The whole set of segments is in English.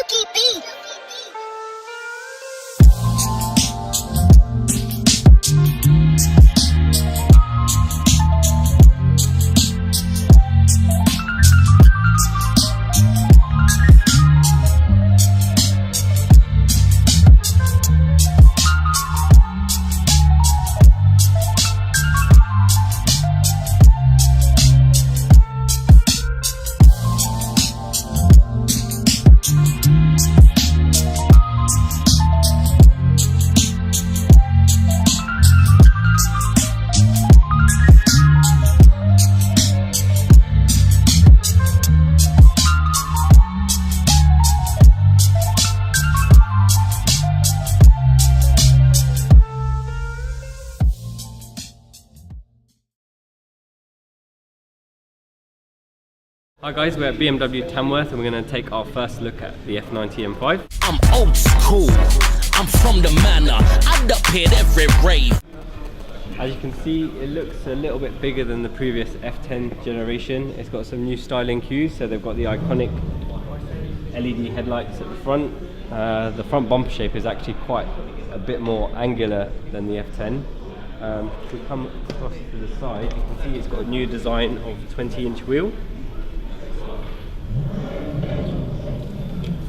Dookie B. Hi guys, we're at BMW Tamworth and we're going to take our first look at the F90 M5. I'm old school, I'm from the manor, I'd up here every rave. As you can see, it looks a little bit bigger than the previous F10 generation. It's got some new styling cues, so they've got the iconic LED headlights at the front. The front bumper shape is actually quite a bit more angular than the F10. If we come across to the side, you can see it's got a new design of 20-inch wheel.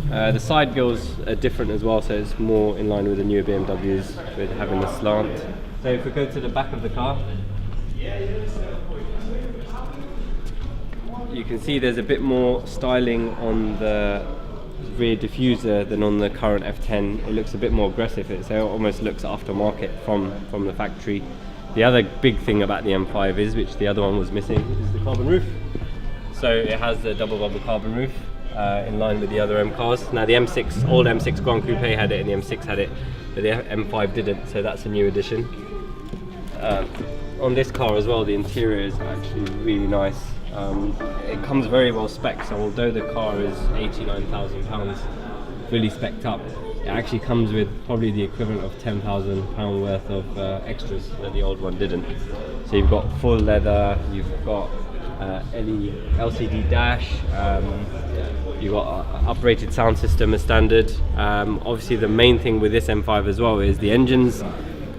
The side grills are different as well, so it's more in line with the newer BMWs with having the slant. So if we go to the back of the car, you can see there's a bit more styling on the rear diffuser than on the current F10. It looks a bit more aggressive, so it almost looks aftermarket from the factory. The other big thing about the M5 is, which the other one was missing, is the carbon roof. So it has the double bubble carbon roof. In line with the other M cars. Now the M6, old M6 Grand Coupe had it and the M6 had it, but the M5 didn't, so that's a new addition. On this car as well, the interior is actually really nice. It comes very well spec'd, so although the car is £89,000 fully spec'd up, it actually comes with probably the equivalent of £10,000 worth of extras that the old one didn't. So you've got full leather, you've got LCD dash, you've got an uprated sound system as standard. Obviously the main thing with this M5 as well is the engine's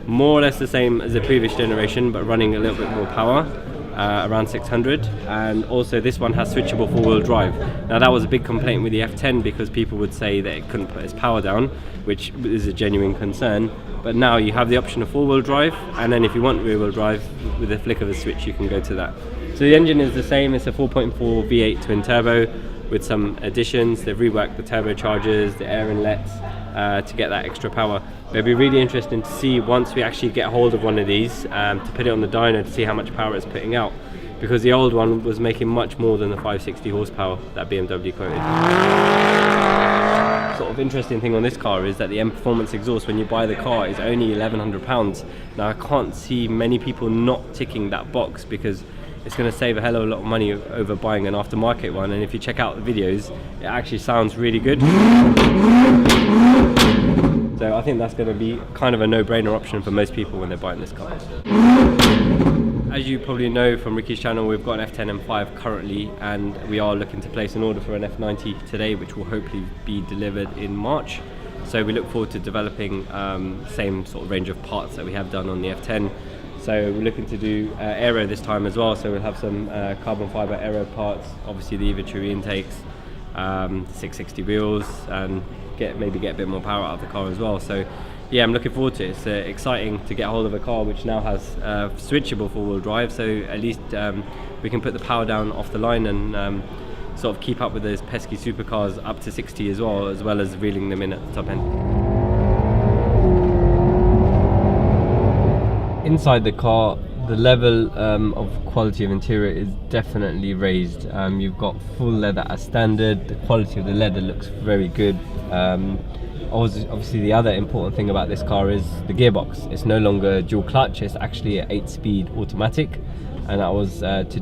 more or less the same as the previous generation, but running a little bit more power, around 600, and also this one has switchable four-wheel drive. Now that was a big complaint with the F10 because people would say that it couldn't put its power down, which is a genuine concern, but now you have the option of four-wheel drive, and then if you want rear-wheel drive, with a flick of a switch you can go to that. So the engine is the same, it's a 4.4 V8 twin turbo with some additions. They've reworked the turbochargers, the air inlets to get that extra power. But it'd be really interesting to see once we actually get hold of one of these to put it on the dyno to see how much power it's putting out, because the old one was making much more than the 560 horsepower that BMW quoted. Sort of interesting thing on this car is that the M Performance exhaust, when you buy the car, is only £1,100. Now I can't see many people not ticking that box because it's going to save a hell of a lot of money over buying an aftermarket one, and if you check out the videos, it actually sounds really good. So I think that's going to be kind of a no-brainer option for most people when they're buying this car. As you probably know from Ricky's channel, we've got an F10 M5 currently, and we are looking to place an order for an F90 today, which will hopefully be delivered in March. So we look forward to developing same sort of range of parts that we have done on the F10. So we're looking to do aero this time as well, so we'll have some carbon fibre aero parts, obviously the Evituri intakes, 660 wheels, and maybe get a bit more power out of the car as well. So yeah, I'm looking forward to it. It's exciting to get hold of a car which now has switchable four-wheel drive, so at least we can put the power down off the line and sort of keep up with those pesky supercars up to 60 as well as reeling them in at the top end. Inside the car, the level of quality of interior is definitely raised. You've got full leather as standard. The quality of the leather looks very good. Obviously the other important thing about this car is the gearbox. It's no longer dual clutch, it's actually an 8-speed automatic, and that was to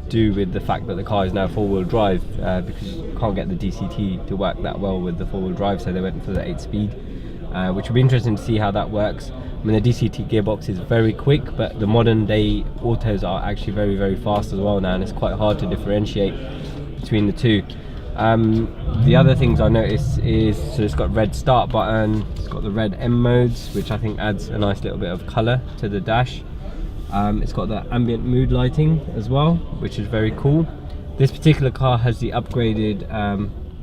do with the fact that the car is now four-wheel drive, because you can't get the DCT to work that well with the four-wheel drive, so they went for the 8-speed, which will be interesting to see how that works. I mean, the DCT gearbox is very quick, but the modern day autos are actually very, very fast as well now, and it's quite hard to differentiate between the two. The other things I noticed is, so it's got red start button, it's got the red M modes, which I think adds a nice little bit of colour to the dash. It's got the ambient mood lighting as well, which is very cool. This particular car has the upgraded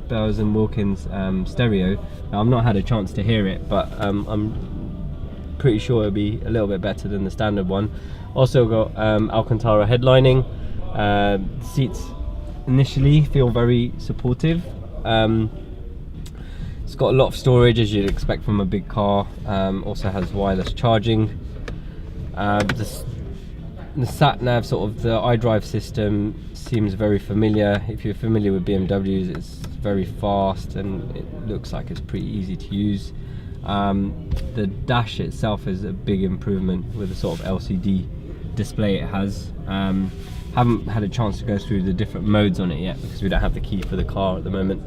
Bells and Wilkins stereo. Now I've not had a chance to hear it, but I'm pretty sure it'll be a little bit better than the standard one. Also got Alcantara headlining. Seats initially feel very supportive. It's got a lot of storage, as you'd expect from a big car. Also has wireless charging. The sat nav, sort of the iDrive system, seems very familiar. If you're familiar with BMWs, it's very fast and it looks like it's pretty easy to use. The dash itself is a big improvement with the sort of LCD display it has. Haven't had a chance to go through the different modes on it yet because we don't have the key for the car at the moment.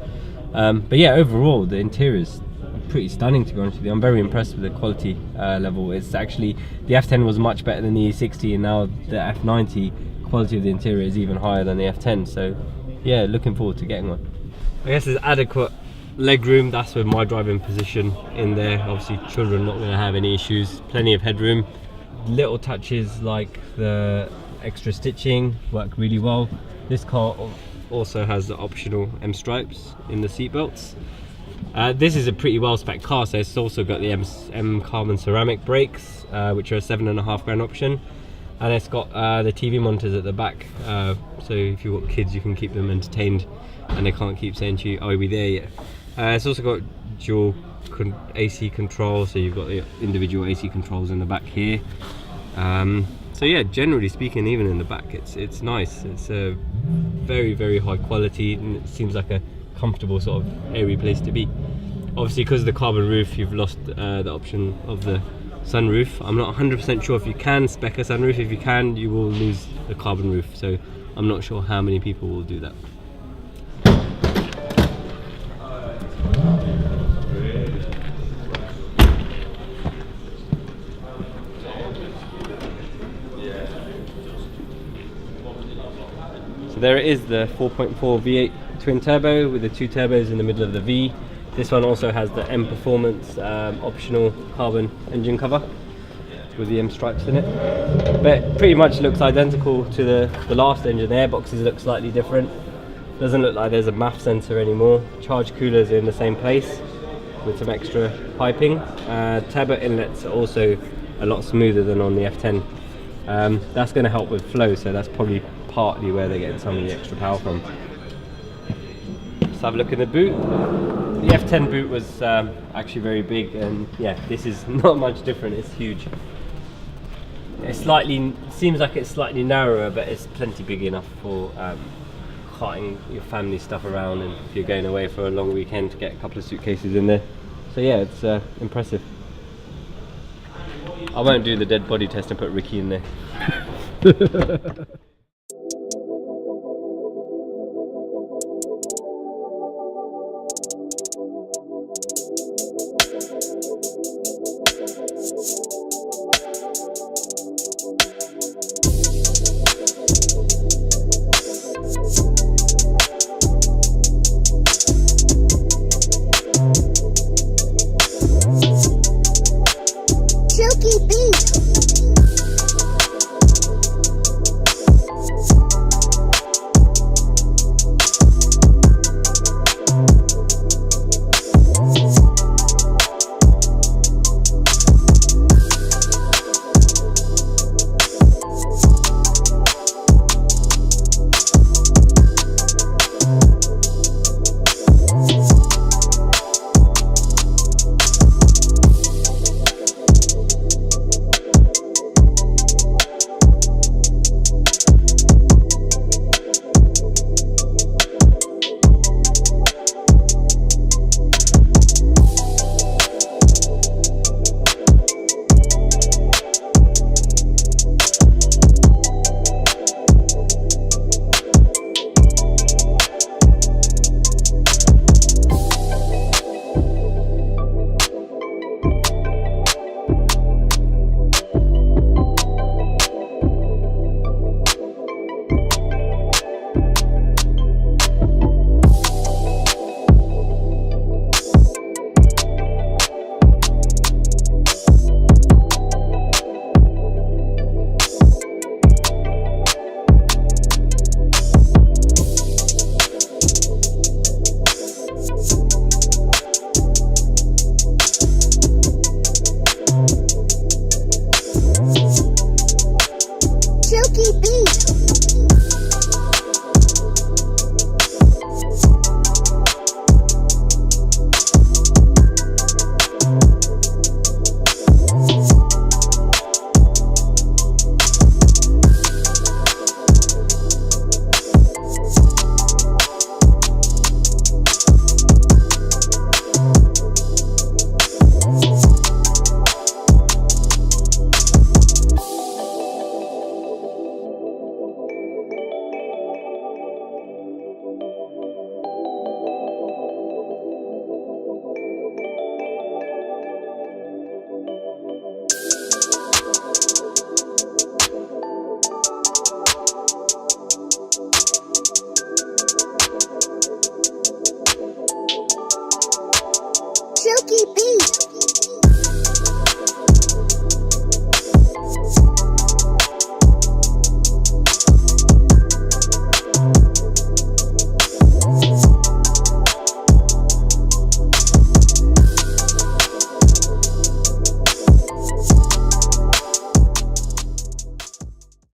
But yeah, overall the interior's pretty stunning, to be honest with you. I'm very impressed with the quality level. It's actually, the F10 was much better than the E60, and now the F90 quality of the interior is even higher than the F10. So yeah, looking forward to getting one. I guess there's adequate leg room. That's with my driving position in there. Obviously children not going to have any issues. Plenty of headroom. Little touches like the extra stitching work really well. This car also has the optional M stripes in the seat belts. This is a pretty well spec car, so it's also got the M carbon ceramic brakes, which are a £7.5 option, and it's got the TV monitors at the back, so if you've got kids you can keep them entertained and they can't keep saying to you, "Are we there yet?" It's also got dual AC control, so you've got the individual AC controls in the back here. So yeah, generally speaking, even in the back, it's nice. It's a very high quality, and it seems like a comfortable sort of airy place to be. Obviously, because of the carbon roof, you've lost the option of the sunroof. I'm not 100% sure if you can spec a sunroof. If you can, you will lose the carbon roof, so I'm not sure how many people will do that. So there it is, the 4.4 V8 twin turbo with the two turbos in the middle of the V. This one also has the M Performance optional carbon engine cover with the M stripes in it. But pretty much looks identical to the last engine. The airboxes look slightly different. Doesn't look like there's a MAF sensor anymore. Charge coolers are in the same place with some extra piping. Turbo inlets are also a lot smoother than on the F10. That's going to help with flow, so that's probably partly where they're getting some of the extra power from. Let's have a look in the boot. The F10 boot was actually very big, and yeah, this is not much different. It's huge. It seems like it's slightly narrower, but it's plenty big enough for carting your family stuff around, and if you're going away for a long weekend, to get a couple of suitcases in there. So yeah, it's impressive. I won't do the dead body test and put Ricky in there. Silky beat.